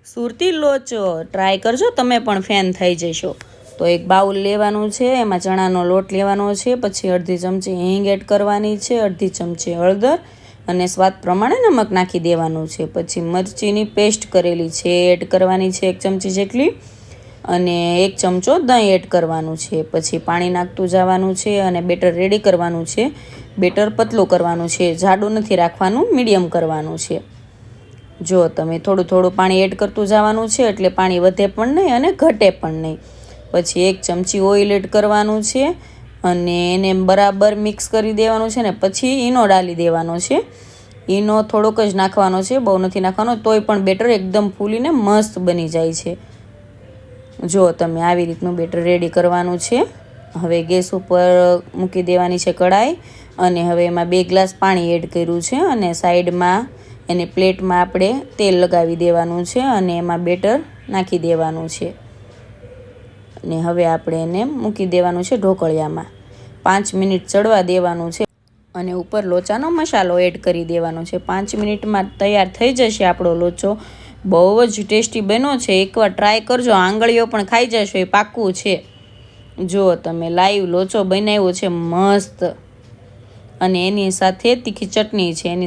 સુરતી લોચો try કરજો, તમે પણ ફેન થઈ જશો। તો એક બાઉલ લેવાનું છે, એમાં ચણાનો લોટ લેવાનો છે, પછી અડધી ચમચી હિંગ એડ કરવાની છે, અડધી ચમચી હળદર અને સ્વાદ પ્રમાણે નમક નાખી દેવાનું છે। પછી મરચીની પેસ્ટ કરેલી છે એડ કરવાની છે 1 ચમચી જેટલી, અને 1 ચમચો દહીં એડ કરવાનું છે। પછી પાણી નાખતું જવાનું છે અને બેટર રેડી કરવાનું છે। બેટર પતલું કરવાનું છે, જાડું નથી રાખવાનું, મીડિયમ કરવાનું છે। જો તમે થોડું થોડું પાણી એડ કરતું જવાનું છે, એટલે પાણી વધે પણ નહીં અને ઘટે પણ નહીં। પછી 1 ચમચી ઓઇલ એડ કરવાનું છે અને એને બરાબર મિક્સ કરી દેવાનું છે ને પછી ઈનો ડાલી દેવાનો છે। ઈનો થોડોક જ નાખવાનો છે, બહુ નથી નાખવાનો, તોય પણ બેટર એકદમ ફૂલીને મસ્ત બની જાય છે। જો તમે આવી રીતનું બેટર રેડી કરવાનું છે। હવે ગેસ ઉપર મૂકી દેવાની છે કઢાઈ, અને હવે એમાં 2 ગ્લાસ પાણી એડ કર્યું છે, અને સાઈડમાં એને પ્લેટમાં આપણે તેલ લગાવી દેવાનું છે અને એમાં બેટર નાખી દેવાનું છે। અને હવે આપણે એને મૂકી દેવાનું છે ઢોકળિયામાં, 5 મિનિટ ચડવા દેવાનું છે અને ઉપર લોચાનો મસાલો એડ કરી દેવાનો છે। 5 મિનિટમાં તૈયાર થઈ જશે આપણો લોચો। બહુ જ ટેસ્ટી બન્યો છે, એકવાર ટ્રાય કરજો, આંગળીઓ પણ ખાઈ જશો, એ પાક્કું છે। જો તમે લાઈવ લોચો બનાવ્યો છે મસ્ત, અને એની સાથે તીખી ચટણી છે, એની